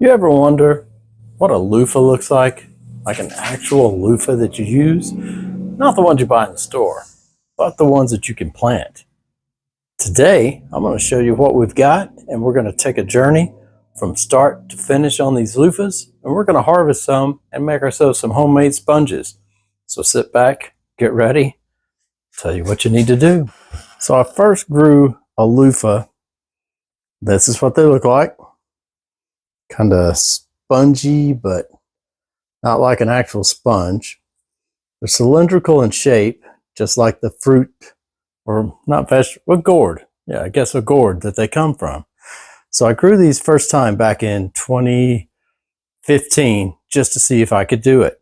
You ever wonder what a loofah looks like? Like an actual loofah that you use? Not the ones you buy in the store, but the ones that you can plant. Today, I'm going to show you what we've got, and we're going to take a journey from start to finish on these loofahs, and we're going to harvest some and make ourselves some homemade sponges. So sit back, get ready, tell you what you need to do. So I first grew a loofah. This is what they look like. Kind of spongy, but not like an actual sponge. They're cylindrical in shape, just like the fruit, or not vegetable, gourd. Yeah, I guess a gourd that they come from. So I grew these first time back in 2015 just to see if I could do it.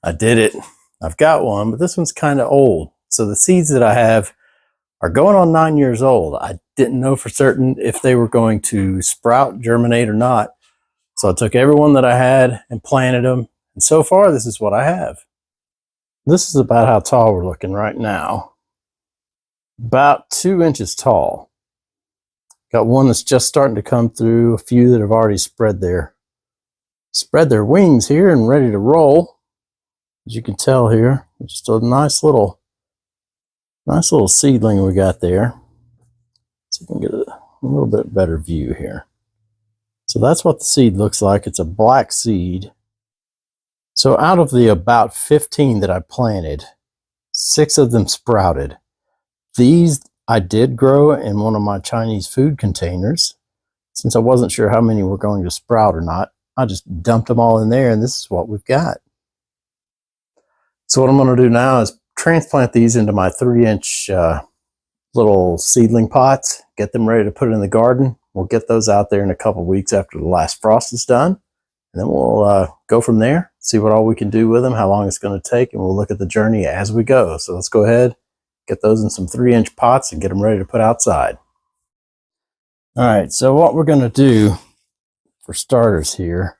I did it. I've got one, but this one's kind of old. So the seeds that I have are going on 9 years old. I didn't know for certain if they were going to sprout, germinate or not. So I took every one that I had and planted them. And so far, this is what I have. This is about how tall we're looking right now. About 2 inches tall. Got one that's just starting to come through, a few that have already spread their wings here and ready to roll. As you can tell here, just a nice little seedling we got there. So you can get a little bit better view here. So that's what the seed looks like. It's a black seed. So out of the about 15 that I planted, 6 of them sprouted. These I did grow in one of my Chinese food containers. Since I wasn't sure how many were going to sprout or not, I just dumped them all in there, and this is what we've got. So what I'm going to do now is transplant these into my 3-inch little seedling pots, get them ready to put in the garden. We'll get those out there in a couple weeks after the last frost is done. And then we'll go from there, see what all we can do with them, how long it's going to take, and we'll look at the journey as we go. So let's go ahead, get those in some 3-inch pots and get them ready to put outside. All right, so what we're going to do for starters here,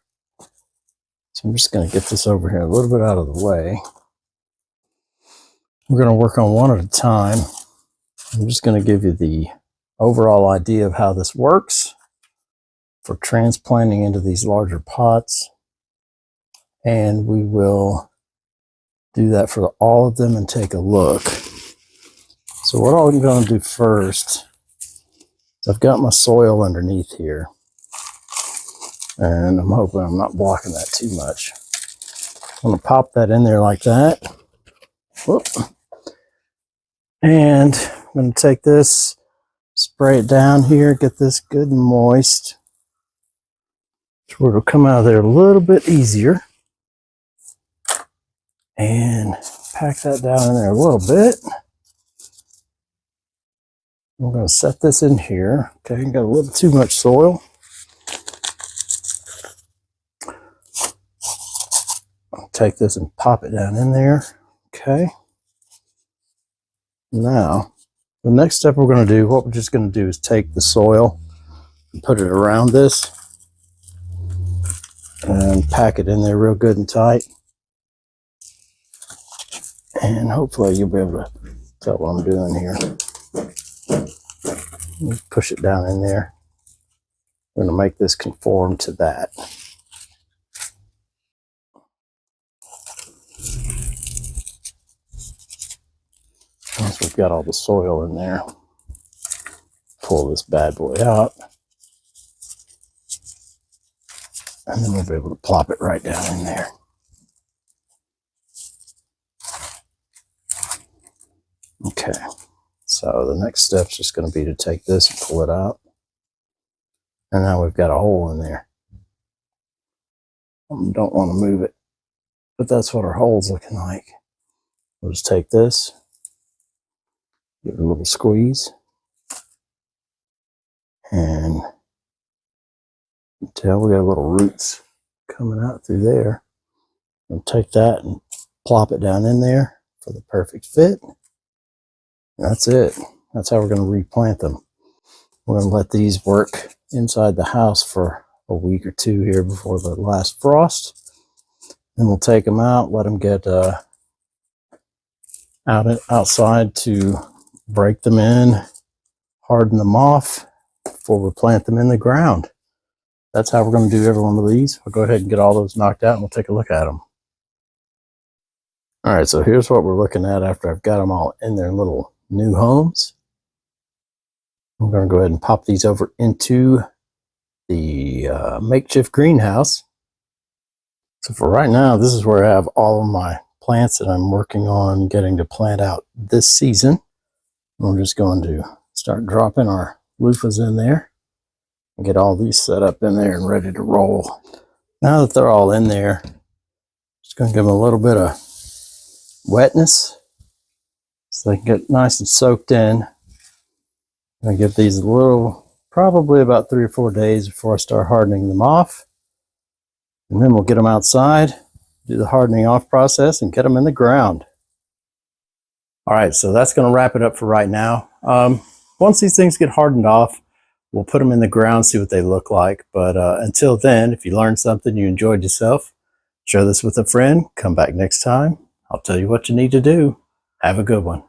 so I'm just going to get this over here a little bit out of the way. We're going to work on one at a time. I'm just going to give you the overall idea of how this works for transplanting into these larger pots, and we will do that for all of them and take a look. So what I'm going to do first is I've got my soil underneath here, and I'm hoping I'm not blocking that too much. I'm going to pop that in there like that. Whoop. And I'm going to take this, spray it down here, get this good and moist, so it'll come out of there a little bit easier. And pack that down in there a little bit. I'm going to set this in here. Okay, got a little too much soil. I'll take this and pop it down in there. Okay. Now, the next step we're going to do, what we're just going to do is take the soil and put it around this and pack it in there real good and tight. And hopefully you'll be able to tell what I'm doing here. Push it down in there. We're going to make this conform to that. Once we've got all the soil in there, pull this bad boy out. And then we'll be able to plop it right down in there. Okay, so the next step's just going to be to take this and pull it out. And now we've got a hole in there. Don't want to move it, but that's what our hole's looking like. We'll just take this, give it a little squeeze, and until we got little roots coming out through there. We'll take that and plop it down in there for the perfect fit. That's it. That's how we're going to replant them. We're going to let these work inside the house for a week or two here before the last frost. Then we'll take them out, let them get outside to break them in, harden them off before we plant them in the ground. that's how we're going to do every one of these. I'll go ahead and get all those knocked out and we'll take a look at them. All right, so here's what we're looking at after I've got them all in their little new homes. I'm going to go ahead and pop these over into the makeshift greenhouse. So for right now, this is where I have all of my plants that I'm working on getting to plant out this season. We're just going to start dropping our loofahs in there and get all these set up in there and ready to roll. Now that they're all in there, just going to give them a little bit of wetness so they can get nice and soaked in. I'm going to give these a little, probably about 3 or 4 days before I start hardening them off. And then we'll get them outside, do the hardening off process, and get them in the ground. All right, so that's going to wrap it up for right now. Once these things get hardened off, we'll put them in the ground, see what they look like. But until then, if you learned something, you enjoyed yourself, share this with a friend, come back next time. I'll tell you what you need to do. Have a good one.